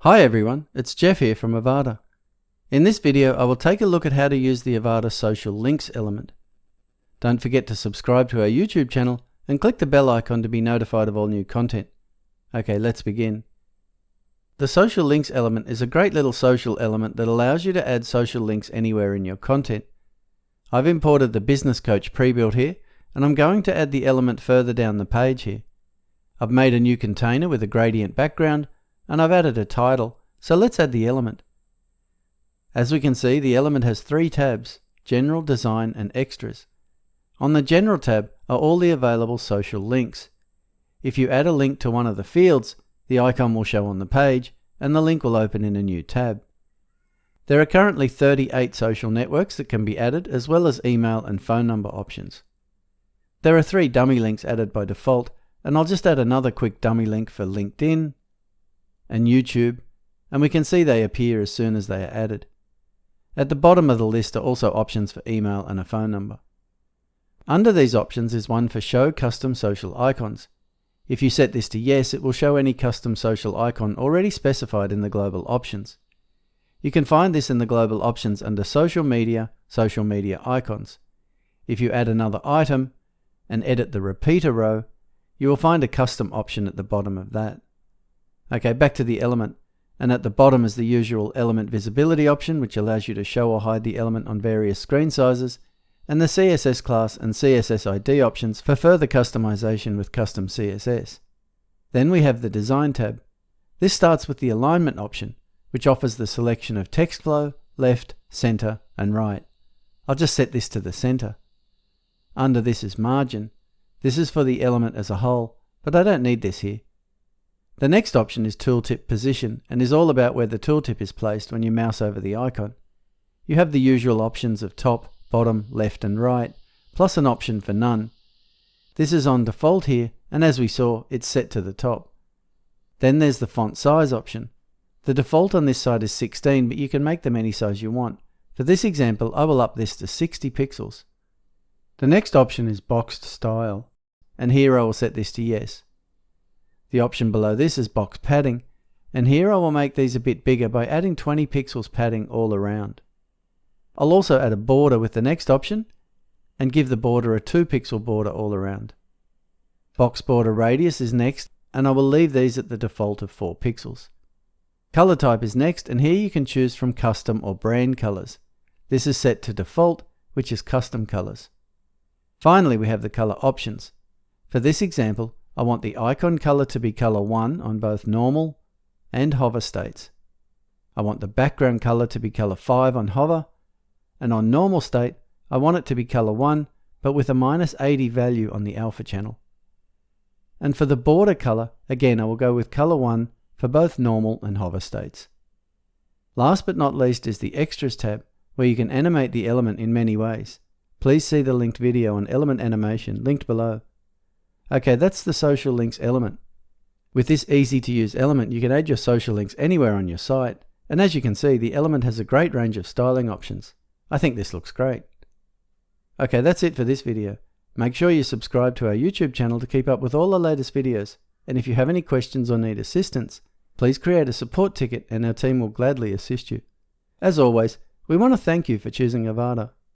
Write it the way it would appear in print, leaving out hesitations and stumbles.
Hi everyone, it's Jeff here from Avada. In this video I will take a look at how to use the Avada social links element. Don't forget to subscribe to our YouTube channel and click the bell icon to be notified of all new content. Okay, let's begin. The social links element is a great little social element that allows you to add social links anywhere in your content. I've imported the business coach Prebuilt here, and I'm going to add the element further down the page here. I've made a new container with a gradient background, and I've added a title, so let's add the element. As we can see, the element has three tabs: General, Design and Extras. On the General tab are all the available social links. If you add a link to one of the fields, the icon will show on the page and the link will open in a new tab. There are currently 38 social networks that can be added, as well as email and phone number options. There are 3 dummy links added by default, and I'll just add another quick dummy link for LinkedIn and YouTube, and we can see they appear as soon as they are added. At the bottom of the list are also options for email and a phone number. Under these options is one for Show Custom Social Icons. If you set this to yes, it will show any custom social icon already specified in the global options. You can find this in the global options under Social Media Icons. If you add another item and edit the repeater row, you will find a custom option at the bottom of that. Okay, back to the element, and at the bottom is the usual element visibility option, which allows you to show or hide the element on various screen sizes, and the CSS class and CSS ID options for further customization with custom CSS. Then we have the Design tab. This starts with the Alignment option, which offers the selection of text flow, left, center, and right. I'll just set this to the center. Under this is Margin. This is for the element as a whole, but I don't need this here. The next option is Tooltip Position, and is all about where the tooltip is placed when you mouse over the icon. You have the usual options of top, bottom, left and right, plus an option for none. This is on default here, and as we saw, it's set to the top. Then there's the font size option. The default on this side is 16, but you can make them any size you want. For this example, I will up this to 60 pixels. The next option is Boxed Style, and here I will set this to yes. The option below this is Box Padding, and here I will make these a bit bigger by adding 20 pixels padding all around. I'll also add a border with the next option, and give the border a 2 pixel border all around. Box Border Radius is next, and I will leave these at the default of 4 pixels. Color Type is next, and here you can choose from custom or brand colors. This is set to default, which is custom colors. Finally, we have the color options. For this example, I want the icon color to be color 1 on both normal and hover states. I want the background color to be color 5 on hover, and on normal state, I want it to be color 1, but with a -80 value on the alpha channel. And for the border color, again I will go with color 1 for both normal and hover states. Last but not least is the Extras tab, where you can animate the element in many ways. Please see the linked video on element animation linked below. Okay, that's the social links element. With this easy to use element, you can add your social links anywhere on your site, and as you can see, the element has a great range of styling options. I think this looks great. Okay, that's it for this video. Make sure you subscribe to our YouTube channel to keep up with all the latest videos, and if you have any questions or need assistance, please create a support ticket and our team will gladly assist you. As always, we want to thank you for choosing Avada.